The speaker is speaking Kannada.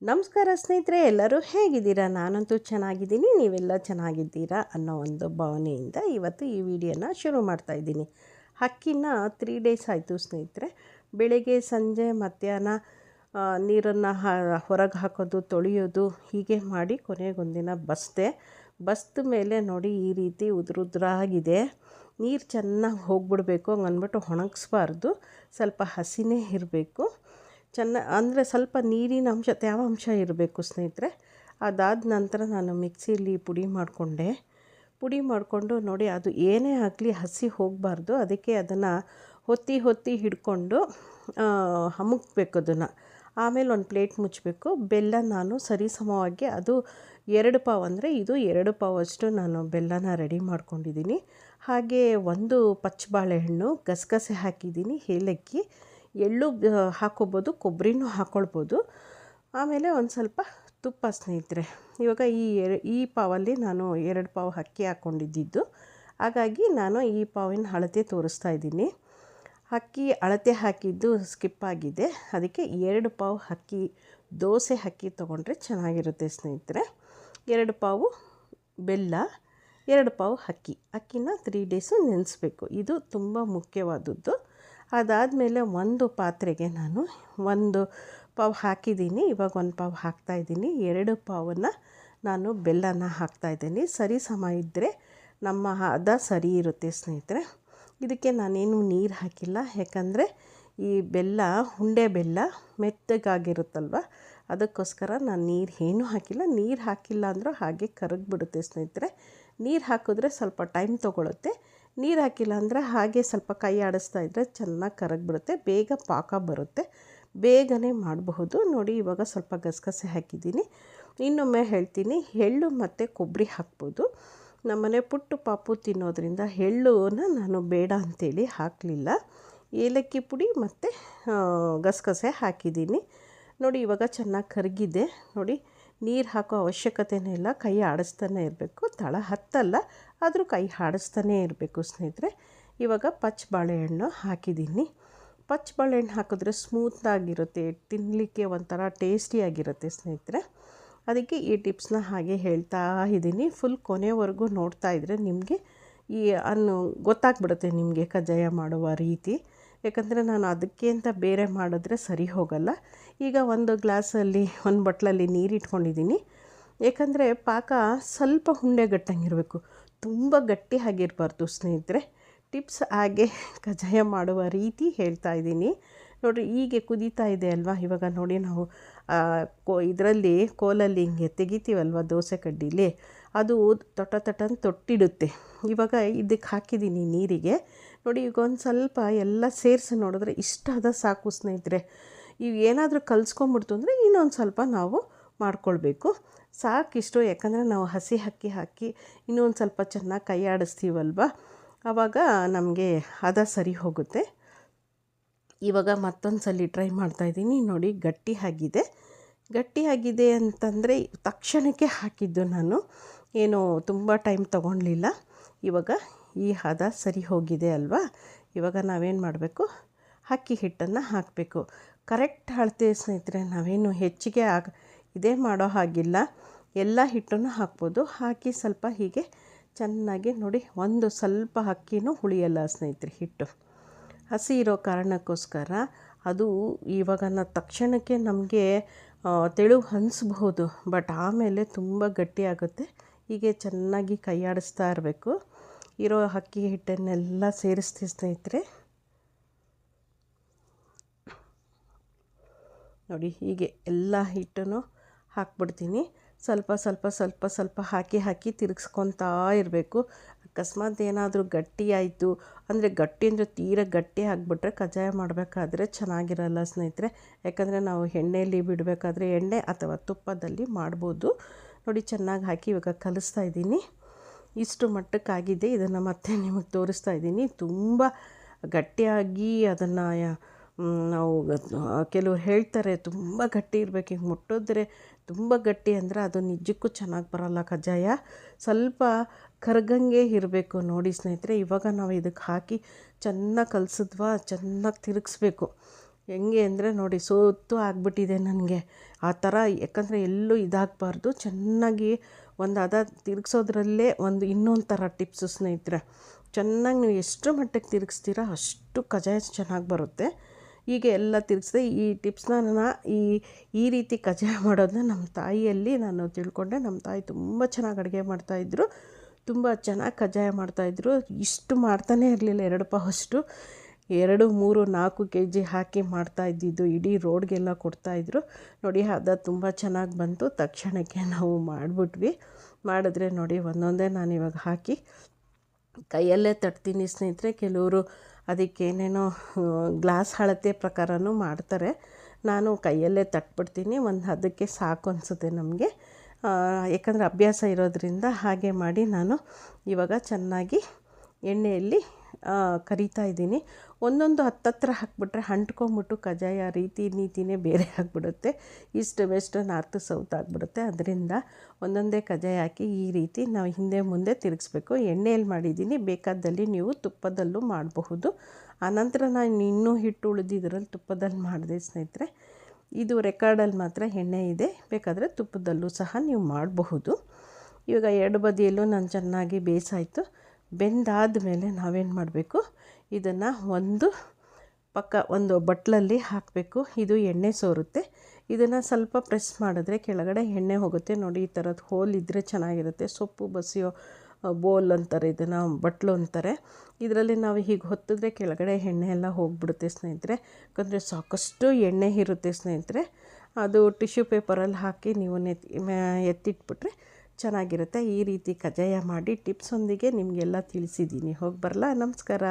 ನಮಸ್ಕಾರ ಸ್ನೇಹಿತರೆ, ಎಲ್ಲರೂ ಹೇಗಿದ್ದೀರಾ? ನಾನಂತೂ ಚೆನ್ನಾಗಿದ್ದೀನಿ, ನೀವೆಲ್ಲ ಚೆನ್ನಾಗಿದ್ದೀರಾ ಅನ್ನೋ ಒಂದು ಭಾವನೆಯಿಂದ ಇವತ್ತು ಈ ವಿಡಿಯೋನ ಶುರು ಮಾಡ್ತಾಯಿದ್ದೀನಿ. ಅಕ್ಕಿನ 3 ಡೇಸ್ ಆಯಿತು ಸ್ನೇಹಿತರೆ. ಬೆಳಗ್ಗೆ, ಸಂಜೆ, ಮಧ್ಯಾಹ್ನ ನೀರನ್ನು ಹೊರಗೆ ಹಾಕೋದು, ತೊಳೆಯೋದು, ಹೀಗೆ ಮಾಡಿ ಕೊನೆಗೊಂದಿನ ಬಸ್ದ ಮೇಲೆ ನೋಡಿ ಈ ರೀತಿ ಉದುರಾಗಿದೆ. ನೀರು ಚೆನ್ನಾಗಿ ಹೋಗ್ಬಿಡ್ಬೇಕು, ಹಂಗನ್ಬಿಟ್ಟು ಒಣಗಿಸ್ಬಾರ್ದು, ಸ್ವಲ್ಪ ಹಸಿನೇ ಇರಬೇಕು. ಅಂದರೆ ಸ್ವಲ್ಪ ನೀರಿನ ಅಂಶ, ತೇವಾಂಶ ಇರಬೇಕು ಸ್ನೇಹಿತರೆ. ಅದಾದ ನಂತರ ನಾನು ಮಿಕ್ಸಿಲಿ ಪುಡಿ ಮಾಡಿಕೊಂಡು ನೋಡಿ, ಅದು ಏನೇ ಆಗಲಿ ಹಸಿ ಹೋಗಬಾರ್ದು. ಅದಕ್ಕೆ ಅದನ್ನು ಹೊತ್ತಿ ಹಿಡ್ಕೊಂಡು ಅಮುಕ್ಬೇಕು ಅದನ್ನು. ಆಮೇಲೆ ಒಂದು ಪ್ಲೇಟ್ ಮುಚ್ಚಬೇಕು. ಬೆಲ್ಲ ನಾನು ಸರಿಸಮವಾಗಿ, ಅದು 2 ಪಾವು ಅಂದರೆ ಇದು 2 ಪಾವಷ್ಟು ನಾನು ಬೆಲ್ಲನ ರೆಡಿ ಮಾಡ್ಕೊಂಡಿದ್ದೀನಿ. ಹಾಗೆ 1 ಪಚ್ಚ ಬಾಳೆಹಣ್ಣು, ಗಸಗಸೆ ಹಾಕಿದ್ದೀನಿ, ಏಲಕ್ಕಿ, ಎಳ್ಳು ಹಾಕ್ಕೊಬೋದು, ಕೊಬ್ಬರಿನೂ ಹಾಕ್ಕೊಳ್ಬೋದು. ಆಮೇಲೆ ಒಂದು ಸ್ವಲ್ಪ ತುಪ್ಪ ಸ್ನೇಹಿತರೆ. ಇವಾಗ ಈ ಪಾವಲ್ಲಿ ನಾನು 2 ಪಾವು ಅಕ್ಕಿ ಹಾಕ್ಕೊಂಡಿದ್ದು, ಹಾಗಾಗಿ ನಾನು ಈ ಪಾವಿನ ಅಳತೆ ತೋರಿಸ್ತಾ ಇದ್ದೀನಿ. ಅಕ್ಕಿ ಅಳತೆ ಹಾಕಿದ್ದು ಸ್ಕಿಪ್ ಆಗಿದೆ, ಅದಕ್ಕೆ 2 ಪಾವು ಅಕ್ಕಿ, ದೋಸೆ ಅಕ್ಕಿ ತೊಗೊಂಡ್ರೆ ಚೆನ್ನಾಗಿರುತ್ತೆ ಸ್ನೇಹಿತರೆ. 2 ಪಾವು ಬೆಲ್ಲ, 2 ಪಾವು ಅಕ್ಕಿನ 3 ಡೇಸು ನೆನೆಸ್ಬೇಕು. ಇದು ತುಂಬ ಮುಖ್ಯವಾದದ್ದು. ಅದಾದಮೇಲೆ ಒಂದು ಪಾತ್ರೆಗೆ ನಾನು 1 ಪಾವು ಹಾಕಿದ್ದೀನಿ, ಇವಾಗ 1 ಪಾವು ಹಾಕ್ತಾಯಿದ್ದೀನಿ. 2 ಪಾವನ್ನು ನಾನು ಬೆಲ್ಲನ ಹಾಕ್ತಾಯಿದ್ದೀನಿ. ಸರಿ ಸಮ ಇದ್ದರೆ ನಮ್ಮ ಹದ ಸರಿ ಇರುತ್ತೆ ಸ್ನೇಹಿತರೆ. ಇದಕ್ಕೆ ನಾನೇನು ನೀರು ಹಾಕಿಲ್ಲ, ಯಾಕಂದರೆ ಈ ಬೆಲ್ಲ ಉಂಡೆ ಬೆಲ್ಲ ಮೆತ್ತಗಾಗಿರುತ್ತಲ್ವ, ಅದಕ್ಕೋಸ್ಕರ ನಾನು ನೀರು ಏನೂ ಹಾಕಿಲ್ಲ. ನೀರು ಹಾಕಿಲ್ಲ ಅಂದರೂ ಹಾಗೆ ಕರಗಿಬಿಡುತ್ತೆ ಸ್ನೇಹಿತರೆ. ನೀರು ಹಾಕಿದ್ರೆ ಸ್ವಲ್ಪ ಟೈಮ್ ತೊಗೊಳುತ್ತೆ. ನೀರು ಹಾಕಿಲ್ಲ ಅಂದರೆ ಹಾಗೆ ಸ್ವಲ್ಪ ಕೈ ಆಡಿಸ್ತಾ ಇದ್ದರೆ ಚೆನ್ನಾಗಿ ಕರಗಿಬಿಡುತ್ತೆ, ಬೇಗ ಪಾಕ ಬರುತ್ತೆ, ಬೇಗನೆ ಮಾಡಬಹುದು. ನೋಡಿ, ಇವಾಗ ಸ್ವಲ್ಪ ಗಸಗಸೆ ಹಾಕಿದ್ದೀನಿ. ಇನ್ನೊಮ್ಮೆ ಹೇಳ್ತೀನಿ, ಎಳ್ಳು ಮತ್ತು ಕೊಬ್ಬರಿ ಹಾಕ್ಬೋದು. ನಮ್ಮನೆ ಪುಟ್ಟು ಪಾಪು ತಿನ್ನೋದ್ರಿಂದ ಎಳ್ಳನ್ನ ನಾನು ಬೇಡ ಅಂಥೇಳಿ ಹಾಕಲಿಲ್ಲ. ಏಲಕ್ಕಿ ಪುಡಿ ಮತ್ತು ಗಸಗಸೆ ಹಾಕಿದ್ದೀನಿ. ನೋಡಿ, ಇವಾಗ ಚೆನ್ನಾಗಿ ಕರಗಿದೆ. ನೋಡಿ, ನೀರು ಹಾಕೋ ಅವಶ್ಯಕತೆಯೇ ಇಲ್ಲ, ಕೈ ಆಡಿಸ್ತಾನೆ ಇರಬೇಕು. ತಳ ಹತ್ತಲ್ಲ, ಆದರೂ ಕೈ ಆಡಿಸ್ತಾನೇ ಇರಬೇಕು ಸ್ನೇಹಿತರೆ. ಇವಾಗ ಪಚ್ಚ ಬಾಳೆಹಣ್ಣು ಹಾಕಿದ್ದೀನಿ. ಪಚ್ಚ ಬಾಳೆಹಣ್ಣು ಹಾಕಿದ್ರೆ ಸ್ಮೂತಾಗಿರುತ್ತೆ, ತಿನ್ನಲಿಕ್ಕೆ ಒಂಥರ ಟೇಸ್ಟಿಯಾಗಿರುತ್ತೆ ಸ್ನೇಹಿತರೆ. ಅದಕ್ಕೆ ಈ ಟಿಪ್ಸ್ನ ಹಾಗೆ ಹೇಳ್ತಾ ಇದ್ದೀನಿ. ಫುಲ್ ಕೊನೆವರೆಗೂ ನೋಡ್ತಾ ಇದ್ದರೆ ನಿಮಗೆ ಈ ಗೊತ್ತಾಗ್ಬಿಡುತ್ತೆ ನಿಮಗೆ ಕಜ್ಜಾಯ ಮಾಡುವ ರೀತಿ. ಯಾಕಂದರೆ ನಾನು ಅದಕ್ಕೆ ಅಂತ ಬೇರೆ ಮಾಡಿದ್ರೆ ಸರಿ ಹೋಗಲ್ಲ. ಈಗ ಒಂದು ಗ್ಲಾಸಲ್ಲಿ, ಒಂದು ಬಟ್ಲಲ್ಲಿ ನೀರು ಇಟ್ಕೊಂಡಿದ್ದೀನಿ. ಯಾಕಂದರೆ ಪಾಕ ಸ್ವಲ್ಪ ಉಂಡೆಗಟ್ಟಂಗಿರಬೇಕು, ತುಂಬ ಗಟ್ಟಿ ಆಗಿರಬಾರ್ದು ಸ್ನೇಹಿತರೆ. ಟಿಪ್ಸ್ ಹಾಗೆ ಕಜ್ಜಾಯ ಮಾಡುವ ರೀತಿ ಹೇಳ್ತಾ ಇದ್ದೀನಿ. ನೋಡಿರಿ, ಹೀಗೆ ಕುದೀತಾ ಇದೆ ಅಲ್ವಾ. ಇವಾಗ ನೋಡಿ, ನಾವು ಇದರಲ್ಲಿ ಕೋಲಲ್ಲಿ ಹಿಂಗೆ ತೆಗಿತೀವಲ್ವ ದೋಸೆ ಕಡ್ಡೀಲಿ, ಅದು ತೊಟ್ಟಂತ ತೊಟ್ಟಿಡುತ್ತೆ. ಇವಾಗ ಇದಕ್ಕೆ ಹಾಕಿದ್ದೀನಿ ನೀರಿಗೆ. ನೋಡಿ, ಈಗ ಒಂದು ಸ್ವಲ್ಪ ಎಲ್ಲ ಸೇರಿಸಿ ನೋಡಿದ್ರೆ ಇಷ್ಟಾದ ಸಾಕು ಸ್ನೇಹಿತರೆ. ಇವು ಏನಾದರೂ ಕಲಿಸ್ಕೊಂಬಿಡ್ತು ಅಂದರೆ ಇನ್ನೊಂದು ಸ್ವಲ್ಪ ನಾವು ಮಾಡ್ಕೊಳ್ಬೇಕು. ಸಾಕಿಷ್ಟು, ಯಾಕಂದರೆ ನಾವು ಹಸಿ ಅಕ್ಕಿ ಹಾಕಿ ಇನ್ನೊಂದು ಸ್ವಲ್ಪ ಚೆನ್ನಾಗಿ ಕೈ ಆಡಿಸ್ತೀವಲ್ವ, ಆವಾಗ ನಮಗೆ ಹದ ಸರಿ ಹೋಗುತ್ತೆ. ಇವಾಗ ಮತ್ತೊಂದು ಸಲ ಟ್ರೈ ಮಾಡ್ತಾಯಿದ್ದೀನಿ. ನೋಡಿ, ಗಟ್ಟಿಯಾಗಿದೆ ಅಂತಂದರೆ ತಕ್ಷಣಕ್ಕೆ ಹಾಕಿದ್ದು ನಾನು, ಏನು ತುಂಬ ಟೈಮ್ ತೊಗೊಳ್ಲಿಲ್ಲ. ಇವಾಗ ಈ ಹದ ಸರಿ ಹೋಗಿದೆ ಅಲ್ವಾ. ಇವಾಗ ನಾವೇನು ಮಾಡಬೇಕು, ಅಕ್ಕಿ ಹಿಟ್ಟನ್ನು ಹಾಕಬೇಕು. ಕರೆಕ್ಟ್ ಅಳತೆ ಸ್ನೇಹಿತರೆ, ನಾವೇನು ಹೆಚ್ಚಿಗೆ ಇದೇ ಮಾಡೋ ಹಾಗಿಲ್ಲ, ಎಲ್ಲ ಹಿಟ್ಟನ್ನು ಹಾಕ್ಬೋದು. ಹಾಕಿ ಸ್ವಲ್ಪ ಹೀಗೆ ಚೆನ್ನಾಗಿ ನೋಡಿ, ಒಂದು ಸ್ವಲ್ಪ ಅಕ್ಕಿನೂ ಉಳಿಯಲ್ಲ ಸ್ನೇಹಿತರೆ. ಹಿಟ್ಟು ಹಸಿ ಇರೋ ಕಾರಣಕ್ಕೋಸ್ಕರ ಅದು ಇವಾಗ ತಕ್ಷಣಕ್ಕೆ ನಮಗೆ ತೆಳು ಅನಿಸ್ಬಹುದು, ಬಟ್ ಆಮೇಲೆ ತುಂಬ ಗಟ್ಟಿಯಾಗುತ್ತೆ. ಹೀಗೆ ಚೆನ್ನಾಗಿ ಕೈ ಆಡಿಸ್ತಾ ಇರಬೇಕು. ಇರೋ ಅಕ್ಕಿ ಹಿಟ್ಟನ್ನೆಲ್ಲ ಸೇರಿಸ್ತೀವಿ ಸ್ನೇಹಿತರೆ. ನೋಡಿ, ಹೀಗೆ ಎಲ್ಲ ಹಿಟ್ಟನ್ನು ಹಾಕ್ಬಿಡ್ತೀನಿ. ಸ್ವಲ್ಪ ಹಾಕಿ ತಿರುಗಿಸ್ಕೊತಾ ಇರಬೇಕು. ಅಕಸ್ಮಾತ್ ಏನಾದರೂ ಗಟ್ಟಿ ಆಯಿತು ಅಂದರೆ, ಗಟ್ಟಿ ಅಂದರೆ ತೀರ ಗಟ್ಟಿ ಆಗಿಬಿಟ್ರೆ ಕಜ್ಜಾಯ ಮಾಡಬೇಕಾದ್ರೆ ಚೆನ್ನಾಗಿರಲ್ಲ ಸ್ನೇಹಿತರೆ. ಯಾಕಂದರೆ ನಾವು ಎಣ್ಣೆಯಲ್ಲಿ ಬಿಡಬೇಕಾದ್ರೆ ಎಣ್ಣೆ ಅಥವಾ ತುಪ್ಪದಲ್ಲಿ ಮಾಡ್ಬೋದು. ನೋಡಿ, ಚೆನ್ನಾಗಿ ಹಾಕಿ ಇವಾಗ ಕಲಿಸ್ತಾ ಇದ್ದೀನಿ. ಇಷ್ಟು ಮಟ್ಟಕ್ಕಾಗಿದೆ. ಇದನ್ನು ಮತ್ತೆ ನಿಮಗೆ ತೋರಿಸ್ತಾ ಇದ್ದೀನಿ. ತುಂಬ ಗಟ್ಟಿಯಾಗಿ ಅದನ್ನು ನಾವು ಕೆಲವ್ರು ಹೇಳ್ತಾರೆ ತುಂಬ ಗಟ್ಟಿ ಇರಬೇಕು, ಹಿಂಗೆ ಮುಟ್ಟಿದ್ರೆ ತುಂಬ ಗಟ್ಟಿ ಅಂದರೆ ಅದು ನಿಜಕ್ಕೂ ಚೆನ್ನಾಗಿ ಬರೋಲ್ಲ ಕಜ್ಜಾಯ. ಸ್ವಲ್ಪ ಕರಗಂಗೆ ಇರಬೇಕು ನೋಡಿ ಸ್ನೇಹಿತರೆ. ಇವಾಗ ನಾವು ಇದಕ್ಕೆ ಹಾಕಿ ಚೆನ್ನಾಗಿ ಕಲಸಿದ್ವಾ, ಚೆನ್ನಾಗಿ ತಿರುಗಿಸ್ಬೇಕು. ಹೆಂಗೆ ಅಂದರೆ ನೋಡಿ ಸೋತು ಆಗಿಬಿಟ್ಟಿದೆ ನನಗೆ ಆ ಥರ. ಯಾಕಂದರೆ ಎಲ್ಲೂ ಇದಾಗಬಾರ್ದು, ಚೆನ್ನಾಗಿ ಒಂದು ಹದ ತಿರುಗಿಸೋದ್ರಲ್ಲೇ ಒಂದು ಇನ್ನೊಂದು ಥರ ಟಿಪ್ಸು ಸ್ನೇಹಿತರೆ. ಚೆನ್ನಾಗಿ ನೀವು ಎಷ್ಟು ಮಟ್ಟಿಗೆ ತಿರುಗಿಸ್ತೀರಾ ಅಷ್ಟು ಕಜ್ಜಾಯ ಚೆನ್ನಾಗಿ ಬರುತ್ತೆ. ಹೀಗೆ ಎಲ್ಲ ತಿರುಗಿಸಿದೆ. ಈ ಟಿಪ್ಸ್ನ ನಾನು ಈ ರೀತಿ ಕಜ್ಜಾಯ ಮಾಡೋದನ್ನ ನಮ್ಮ ತಾಯಿಯಲ್ಲಿ ನಾನು ತಿಳ್ಕೊಂಡೆ. ನಮ್ಮ ತಾಯಿ ತುಂಬ ಚೆನ್ನಾಗಿ ಅಡುಗೆ ಮಾಡ್ತಾಯಿದ್ರು, ತುಂಬ ಚೆನ್ನಾಗಿ ಕಜ್ಜಾಯ ಮಾಡ್ತಾಯಿದ್ರು. ಇಷ್ಟು ಮಾಡ್ತಾನೇ ಇರಲಿಲ್ಲ, 2 ಪಾವಷ್ಟು 2, 3, 4 kg ಹಾಕಿ ಮಾಡ್ತಾಯಿದ್ದಿದ್ದು. ಇಡೀ ರೋಡ್ಗೆಲ್ಲ ಕೊಡ್ತಾಯಿದ್ರು. ನೋಡಿ ಹದ ತುಂಬ ಚೆನ್ನಾಗಿ ಬಂತು. ತಕ್ಷಣಕ್ಕೆ ನಾವು ಮಾಡಿಬಿಟ್ವಿ. ಮಾಡಿದ್ರೆ ನೋಡಿ ಒಂದೊಂದೇ ನಾನು ಇವಾಗ ಹಾಕಿ ಕೈಯಲ್ಲೇ ತಟ್ತೀನಿ ಸ್ನೇಹಿತರೆ. ಕೆಲವರು ಅದಕ್ಕೇನೇನೋ ಗ್ಲಾಸ್ ಅಳತೆ ಪ್ರಕಾರನೂ ಮಾಡ್ತಾರೆ. ನಾನು ಕೈಯಲ್ಲೇ ತಟ್ಬಿಡ್ತೀನಿ. ಒಂದು ಹದಕ್ಕೆ ಸಾಕು ಅನಿಸುತ್ತೆ ನಮಗೆ, ಯಾಕಂದರೆ ಅಭ್ಯಾಸ ಇರೋದರಿಂದ ಹಾಗೆ ಮಾಡಿ ನಾನು ಇವಾಗ ಚೆನ್ನಾಗಿ ಎಣ್ಣೆಯಲ್ಲಿ ಕರಿತಾ ಇದ್ದೀನಿ. ಒಂದೊಂದು ಹತ್ತತ್ರ ಹಾಕ್ಬಿಟ್ರೆ ಅಂಟ್ಕೊಂಬಿಟ್ಟು ಕಜ್ಜಾಯ ರೀತಿ ನೀತಿನೇ ಬೇರೆ ಆಗಿಬಿಡುತ್ತೆ. ಈಸ್ಟ್ ವೆಸ್ಟ್ ನಾರ್ತ್ ಸೌತ್ ಆಗಿಬಿಡುತ್ತೆ. ಅದರಿಂದ ಒಂದೊಂದೇ ಕಜ್ಜಾಯ ಹಾಕಿ ಈ ರೀತಿ ನಾವು ಹಿಂದೆ ಮುಂದೆ ತಿರುಗಿಸ್ಬೇಕು. ಎಣ್ಣೆಯಲ್ಲಿ ಮಾಡಿದ್ದೀನಿ, ಬೇಕಾದಲ್ಲಿ ನೀವು ತುಪ್ಪದಲ್ಲೂ ಮಾಡಬಹುದು. ಆನಂತರ ನಾನು ಇನ್ನೂ ಹಿಟ್ಟು ಉಳಿದಿದ್ರಲ್ಲಿ ತುಪ್ಪದಲ್ಲಿ ಮಾಡಿದೆ ಸ್ನೇಹಿತರೆ. ಇದು ರೆಕಾರ್ಡಲ್ಲಿ ಮಾತ್ರ ಎಣ್ಣೆ ಇದೆ, ಬೇಕಾದರೆ ತುಪ್ಪದಲ್ಲೂ ಸಹ ನೀವು ಮಾಡಬಹುದು. ಇವಾಗ 2 ಬದಿಯಲ್ಲೂ ನಾನು ಚೆನ್ನಾಗಿ ಬೇಯಿಸಾಯಿತು. ಬೆಂದಾದ ಮೇಲೆ ನಾವೇನು ಮಾಡಬೇಕು, ಇದನ್ನು ಒಂದು ಬಟ್ಲಲ್ಲಿ ಹಾಕಬೇಕು. ಇದು ಎಣ್ಣೆ ಸೋರುತ್ತೆ. ಇದನ್ನು ಸ್ವಲ್ಪ ಪ್ರೆಸ್ ಮಾಡಿದ್ರೆ ಕೆಳಗಡೆ ಎಣ್ಣೆ ಹೋಗುತ್ತೆ. ನೋಡಿ ಈ ಥರದ್ದು ಹೋಲ್ ಇದ್ದರೆ ಚೆನ್ನಾಗಿರುತ್ತೆ. ಸೊಪ್ಪು ಬಸಿಯೋ ಬೋಲ್ ಅಂತಾರೆ ಇದನ್ನು, ಬಟ್ಲು ಅಂತಾರೆ. ಇದರಲ್ಲಿ ನಾವು ಹೀಗೆ ಹೊತ್ತಿದ್ರೆ ಕೆಳಗಡೆ ಎಣ್ಣೆ ಎಲ್ಲ ಹೋಗಿಬಿಡುತ್ತೆ ಸ್ನೇಹಿತರೆ. ಯಾಕಂದರೆ ಸಾಕಷ್ಟು ಎಣ್ಣೆ ಇರುತ್ತೆ ಸ್ನೇಹಿತರೆ. ಅದು ಟಿಶ್ಯೂ ಪೇಪರಲ್ಲಿ ಹಾಕಿ ನೀವು ಎತ್ತಿಟ್ಬಿಟ್ರೆ ಚೆನ್ನಾಗಿರುತ್ತೆ. ಈ ರೀತಿ ಕಜ್ಜಾಯ ಮಾಡಿ ಟಿಪ್ಸೊಂದಿಗೆ ನಿಮಗೆಲ್ಲ ತಿಳಿಸಿದ್ದೀನಿ. ಹೋಗಿ ಬರಲಾ? ನಮಸ್ಕಾರ.